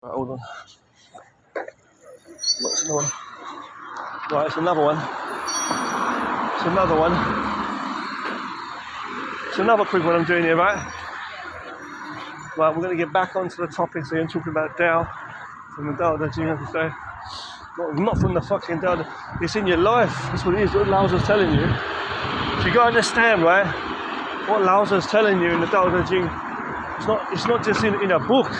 Right, hold on. What's another one? Right, it's another one. It's another one. It's another quick one I'm doing here, right? Right, we're going to get back onto the topic here and talking about Tao from the Tao Te Ching, as I say. Not from the fucking Tao. It's in your life. That's what it is. What Lao Tzu's telling you. So you got to understand, right? What Lao Tzu's telling you in the Tao Te Ching. It's not just in a book.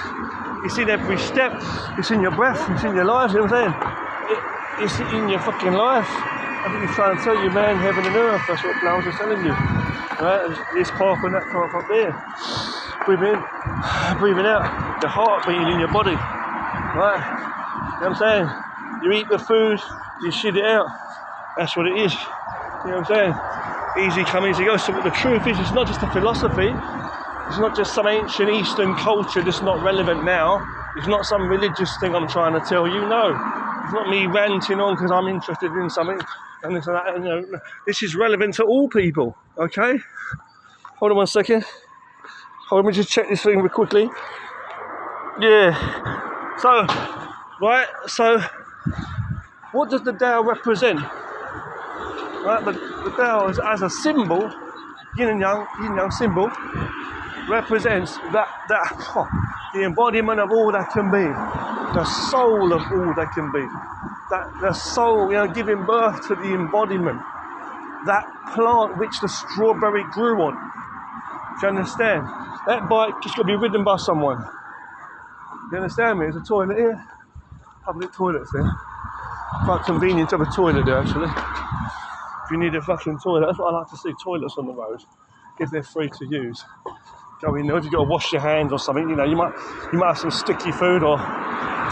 It's in every step. It's in your breath. It's in your life. You know what I'm saying? It's in your fucking life. I think he's trying to tell you, man, heaven and earth. That's what Lao Tzu's telling you. Right? This path and that path up there. Breathing in, breathing out. The heart beating in your body. Right? You know what I'm saying? You eat the food, you shit it out. That's what it is. You know what I'm saying? Easy come, easy go. So what the truth is, it's not just a philosophy. It's not just some ancient Eastern culture that's not relevant now. It's not some religious thing I'm trying to tell you. No. It's not me ranting on because I'm interested in something and this and that. You know, this is relevant to all people. Okay? Hold on one second. Hold on, let me just check this thing real quickly. Yeah. So, right, so what does the Tao represent? Right, the Tao as a symbol, yin and yang symbol, represents the embodiment of all that can be, the soul of all that can be, that the soul, giving birth to the embodiment, that plant which the strawberry grew on. Do you understand? That bike just got to be ridden by someone. You understand me? There's a toilet here, public toilets there. Quite convenient to have a toilet there, actually. If you need a fucking toilet, that's what I like to see, toilets on the road, if they're free to use. Go in there, if you've got to wash your hands or something, you might have some sticky food or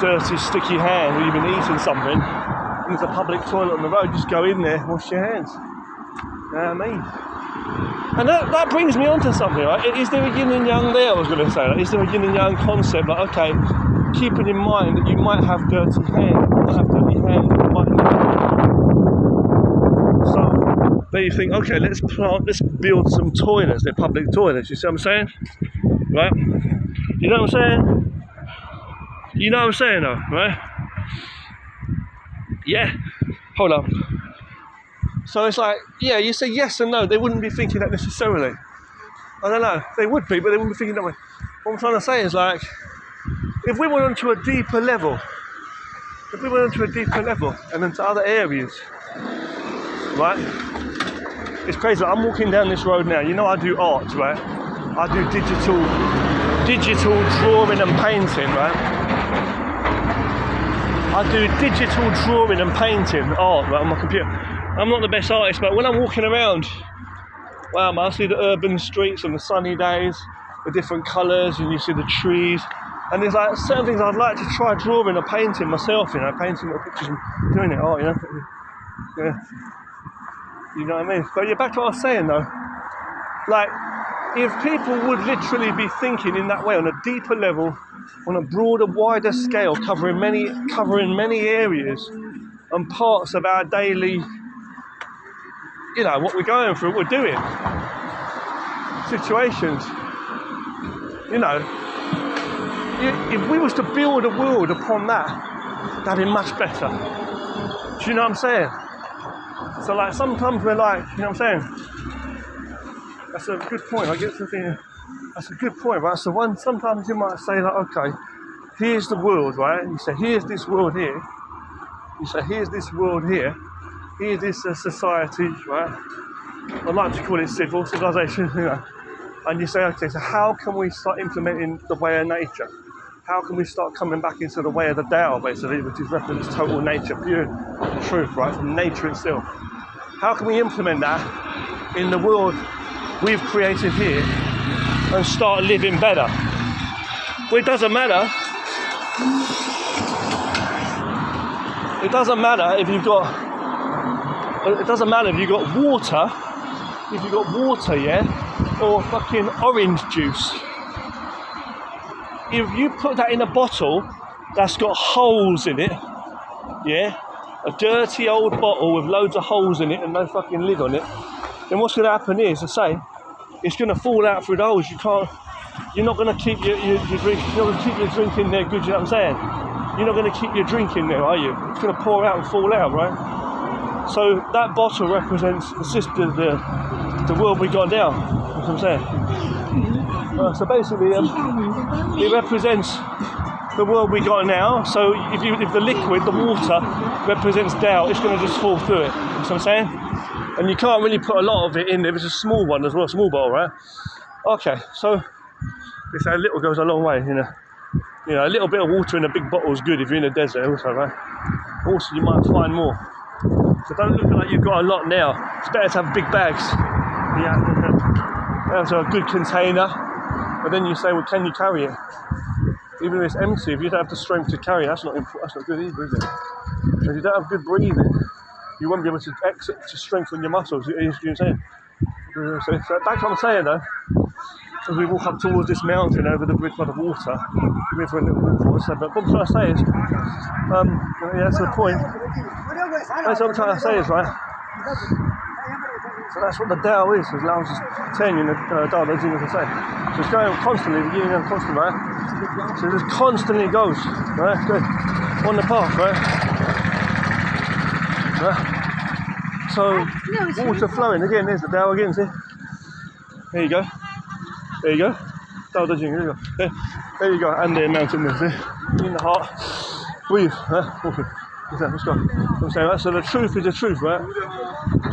dirty, sticky hand, or you've been eating something, and there's a public toilet on the road, just go in there, wash your hands. You know what I mean? And that brings me on to something, right? Is there a yin and yang there, I was going to say? Like, is there a yin and yang concept? Like, okay, keeping in mind that you might have dirty hands, so then you think, okay, let's build some toilets, they're public toilets, you see what I'm saying? Right? You know what I'm saying? You know what I'm saying though, right? Yeah, hold up. So it's like, yeah, you say yes and no, they wouldn't be thinking that necessarily. I don't know, they would be, but they wouldn't be thinking that way. What I'm trying to say is like, if we went onto a deeper level, and into other areas, right? It's crazy. I'm walking down this road now. You know I do art, right? I do digital drawing and painting, right? I do digital drawing and painting art, right, on my computer. I'm not the best artist, but when I'm walking around, wow, I see the urban streets on the sunny days, the different colours, and you see the trees. And there's like certain things I'd like to try drawing or painting myself, painting little pictures and doing it, yeah. You know what I mean? But yeah, back to what I was saying though. Like, if people would literally be thinking in that way on a deeper level, on a broader, wider scale, covering many areas and parts of our daily, what we're going through, what we're doing, situations, if we was to build a world upon that, that'd be much better. Do you know what I'm saying? So like sometimes we're like, you know what I'm saying? That's a good point. I get to think that's a good point, but that's the one. Sometimes you might say like, okay, here's the world, right? You say, here's this world here. You say, here's this world here. Here's this society, right? I'd like to call it civilization, And you say, okay, so how can we start implementing the way of nature? How can we start coming back into the way of the Tao, basically, which is reference total nature, pure truth, right, from nature itself? How can we implement that in the world we've created here and start living better? Well, it doesn't matter. It doesn't matter if you've got water, yeah, or fucking orange juice. If you put that in a bottle that's got holes in it, yeah, a dirty old bottle with loads of holes in it and no fucking lid on it, then what's going to happen is, I say, it's going to fall out through the holes. You can't you're not going to keep your drink. You're going to keep your drink in there good. You know what I'm saying? You're not going to keep your drink in there, are you? It's going to pour out and fall out, right? So that bottle represents the system, the world we got now. That's what I'm saying. So basically, it represents the world we got now. So if the liquid, the water, represents Tao, it's going to just fall through it. That's what I'm saying. And you can't really put a lot of it in there. It's a small one as well, a small bottle, right? Okay, so they say a little goes a long way, you know. You know, a little bit of water in a big bottle is good if you're in a desert also, right? Also, you might find more. So don't look like you've got a lot now. It's better to have big bags. Yeah, that's a good container. But then you say, well, can you carry it? Even if it's empty, if you don't have the strength to carry it, that's not good either, is it? If you don't have good breathing, you won't be able to strengthen your muscles. You know what I'm saying? So back to what I'm saying though. As we walk up towards this mountain over the bridge by the water, we're for a little waterfall. So, but what I'm trying to say is, yeah, that's the point. That's what I'm trying to say is, right? So that's what the Tao is, as Lao is telling you in the Tao Te Ching, as I say. So it's going constantly, beginning and constant, right? So it just constantly goes, right? Good. On the path, right? So water flowing, again, there's the Tao again, see? There you go. There you go. Tao Te Ching, there you go. There you go, and the mountain there, see? In the heart. Breathe, walking. Let's go. I'm saying that. So the truth is the truth, right?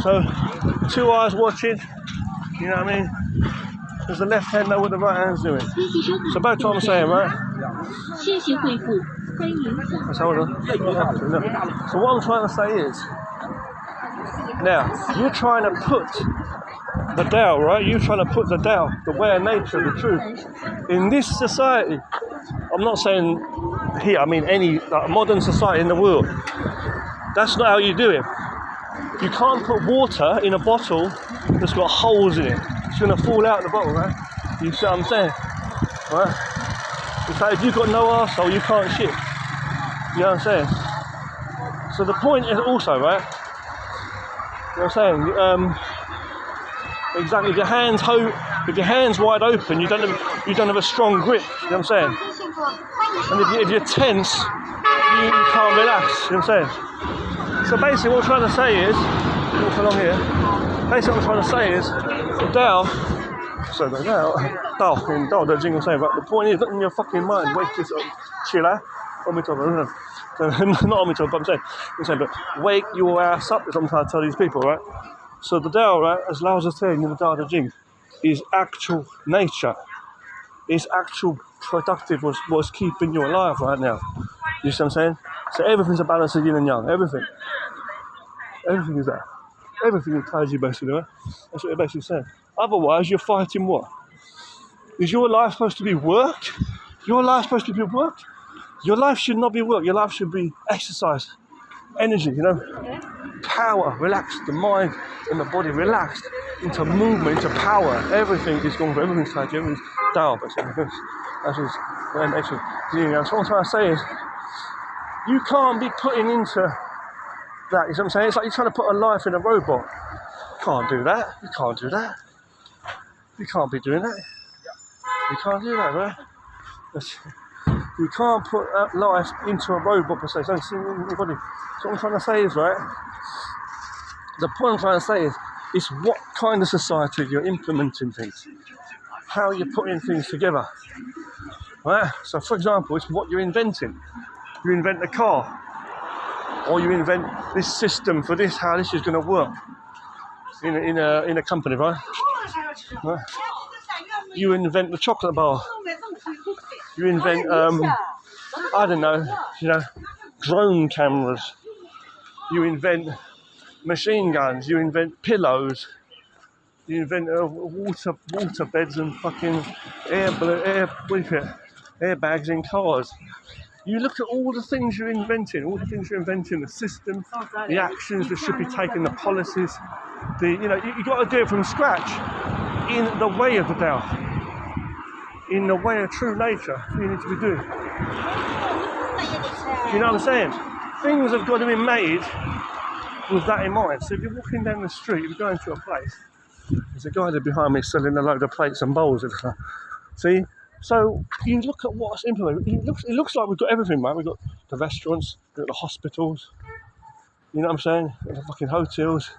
So 2 eyes watching, you know what I mean? Does the left hand know what the right hand's doing? So back to what I'm saying, right? Hold on. So what I'm trying to say is, now you're trying to put the Tao, right? You're trying to put the Tao, the way of nature, the truth, in this society. I'm not saying here, I mean any modern society in the world. That's not how you do it. You can't put water in a bottle that's got holes in it. It's going to fall out of the bottle, right? You see what I'm saying? Right? It's like if you've got no arsehole, you can't shit. You know what I'm saying? So the point is also, right? You know what I'm saying? Exactly. If your hands wide open, you don't have a strong grip. You know what I'm saying? And if you're tense, you can't relax. You know what I'm saying? So basically, what I'm trying to say is, walk along here. Basically, what I'm trying to say is, the Tao in Tao Te Ching, I'm saying, but the point is, not in your fucking mind. Wake this up, chill out. Not Omito, but I'm saying, but wake your ass up. Is what I'm trying to tell these people, right? So the Tao, right, as Lao is saying in the Tao Te Ching, is actual nature. Is actual productive was keeping you alive right now. You see what I'm saying? So everything's a balance of yin and yang. Everything is that. Everything is Taiji basically, right? That's what they're basically saying. Otherwise, you're fighting what? Is your life supposed to be work? Your life supposed to be work? Your life should not be work. Your life should be exercise, energy, you know, power, relax, the mind and the body relaxed into movement, into power. Everything is going for everything's Taiji, everything's Tao, basically. That's just nature. So what I'm trying to say is, you can't be putting into that, you know what I'm saying? It's like you're trying to put a life in a robot. You can't do that. You can't do that. You can't be doing that. You can't do that, right? You can't put life into a robot per se. It's only seen in your body. So what I'm trying to say is, right? The point I'm trying to say is, it's what kind of society you're implementing things. How you're putting things together. Right? So for example, it's what you're inventing. You invent a car, or you invent this system for this, how this is going to work in a company, right? You invent the chocolate bar. You invent I don't know, you know, drone cameras. You invent machine guns. You invent pillows. You invent water beds and fucking airbags in cars. You look at all the things you're inventing, the system, the actions that should be taken, the policies, you got to do it from scratch in the way of the Tao, in the way of true nature. That's what you need to be doing. You know what I'm saying? Things have got to be made with that in mind. So if you're walking down the street, if you're going to a place, there's a guy there behind me selling a load of plates and bowls. See? So you look at what's implemented. It looks like we've got everything, right? We've got the restaurants, we've got the hospitals. You know what I'm saying? The fucking hotels.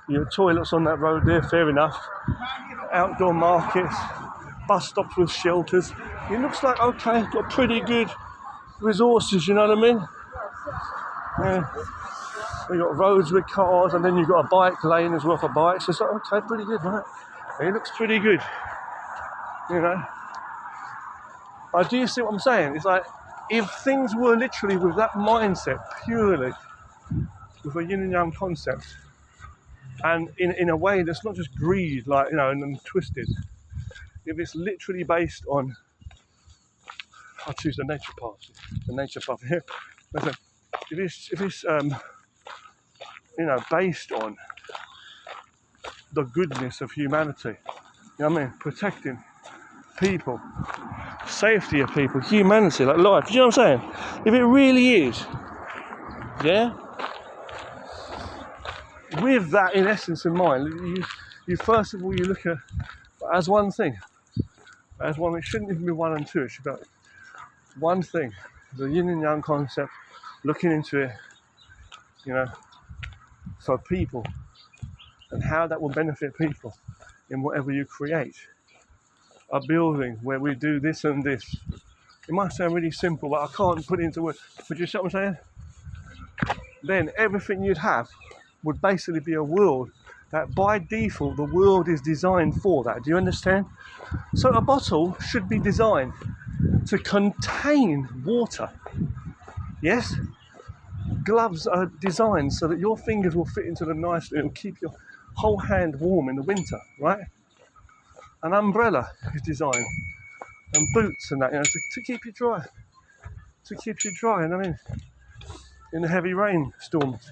Your toilets on that road there, fair enough. Outdoor markets, bus stops with shelters. It looks like, okay, got pretty good resources, you know what I mean? Yeah. We got roads with cars, and then you've got a bike lane as well for bikes. It's like, okay, pretty good, right? It looks pretty good, you know? Do you see what I'm saying? It's like, if things were literally with that mindset, purely, with a yin and yang concept, and in a way that's not just greed, like, you know, and twisted. If it's literally based on, I'll choose the nature path here. Listen, if it's you know, based on the goodness of humanity, you know what I mean, protecting people, safety of people, humanity, like life. You know what I'm saying? If it really is, yeah. With that in essence in mind, you first of all you look at as one thing, as one. It shouldn't even be one and two. It should be one thing. The yin and yang concept, looking into it, you know, for people and how that will benefit people in whatever you create. A building where we do this and this. It might sound really simple, but I can't put it into words. But you see what I'm saying? Then everything you'd have would basically be a world that by default the world is designed for that. Do you understand? So a bottle should be designed to contain water. Yes? Gloves are designed so that your fingers will fit into them nicely. It'll keep your whole hand warm in the winter, right? An umbrella is designed, and boots and that, you know, to keep you dry. To keep you dry, and I mean, in the heavy rain storms.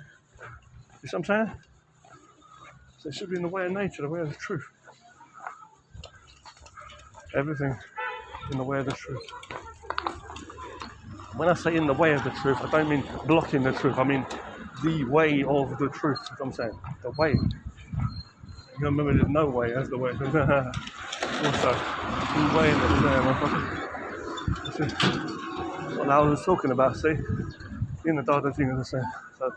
You see what I'm saying? So it should be in the way of nature, the way of the truth. Everything in the way of the truth. When I say in the way of the truth, I don't mean blocking the truth. I mean the way of the truth. That's what I'm saying. The way. You remember there's no way, that's the way. Also, the way that was there, motherfucker. What I was talking about, see? In the Dada thing, as I say. So,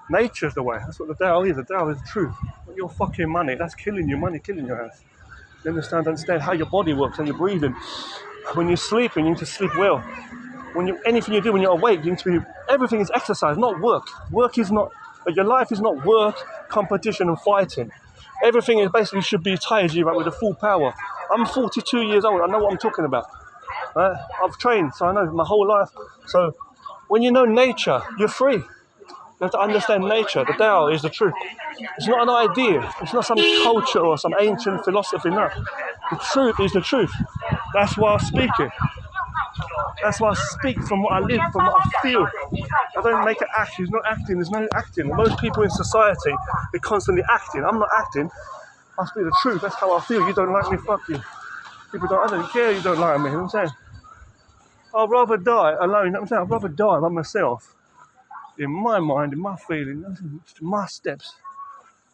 nature's the way. That's what the Tao is. The Tao is the truth. Not your fucking money. That's killing you. Money killing your ass. You understand how your body works and your breathing. When you sleep, you need to sleep well. Anything you do when you're awake, you need to be. Everything is exercise, not work. Work is not. Your life is not work, competition, and fighting. Everything is basically should be tied you right with the full power. I'm 42 years old. I know what I'm talking about. Right? I've trained, so I know my whole life. So when you know nature, you're free. You have to understand nature. The Tao is the truth. It's not an idea. It's not some culture or some ancient philosophy. No. The truth is the truth. That's why I speak it. That's why I speak from what I live, from what I feel. I don't make it act. It's not acting. There's no acting. Most people in society, they're constantly acting. I'm not acting. I speak the truth. That's how I feel. You don't like me, fuck you. People don't. I don't care. You don't like me. You know what I'm saying? I'd rather die alone. You know what I'm saying? I'd rather die by myself, in my mind, in my feelings, my steps,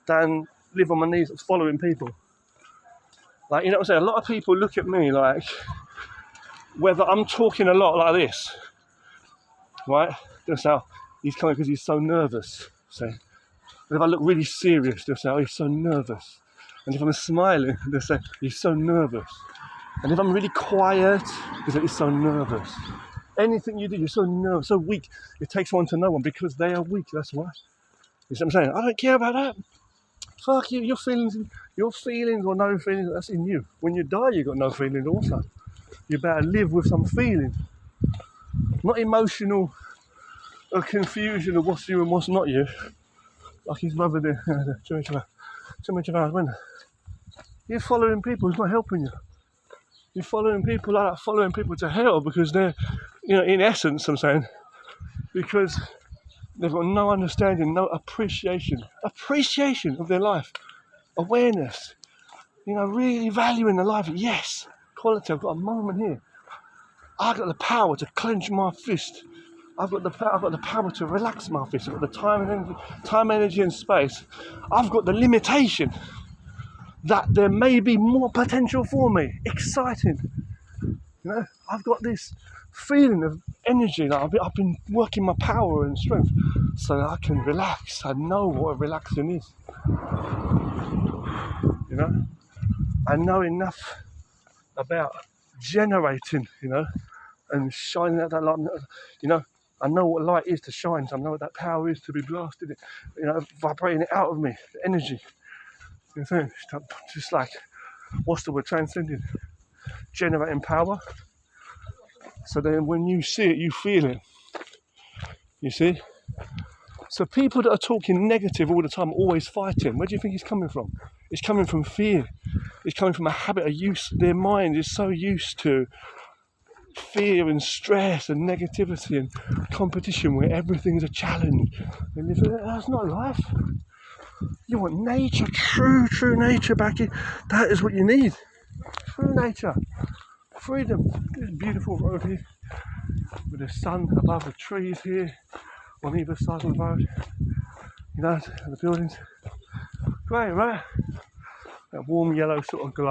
than live on my knees following people. Like, you know what I'm saying? A lot of people look at me like, whether I'm talking a lot like this, right? They'll say, oh, he's coming because he's so nervous. So, if I look really serious, they'll say, oh, he's so nervous. And if I'm smiling, they'll say, he's so nervous. And if I'm really quiet, they'll say, he's so nervous. Anything you do, you're so nervous, so weak. It takes one to know one because they are weak, that's why. You see what I'm saying? I don't care about that. Fuck you, your feelings or no feelings, that's in you. When you die, you've got no feelings also. You better live with some feeling. Not emotional confusion of what's you and what's not you. Like his brother did. Too much about when you're following people, it's not helping you. You're following people like that, following people to hell because they're, you know, in essence, I'm saying, because they've got no understanding, no appreciation of their life, awareness, you know, really valuing the life. Yes, quality. I've got a moment here. I've got the power to clench my fist. I've got the power to relax my fist. I've got the time, energy, and space. I've got the limitation that there may be more potential for me. Exciting. You know, I've got this feeling of energy. Like I've been working my power and strength so that I can relax. I know what relaxing is. You know, I know enough about generating, you know, and shining out that light. You know, I know what light is to shine. So I know what that power is to be blasted. You know, vibrating it out of me, the energy. You know, just like, what's the word? Transcending, generating power. So then, when you see it, you feel it. You see. So people that are talking negative all the time, always fighting, where do you think it's coming from? It's coming from fear. It's coming from a habit of use. Their mind is so used to fear and stress and negativity and competition where everything's a challenge. And that's not life. You want nature, true nature back in. That is what you need. True nature. Freedom. This beautiful road here with the sun above the trees here on either side of the road. You know, the buildings. Great, right? That warm yellow sort of glow.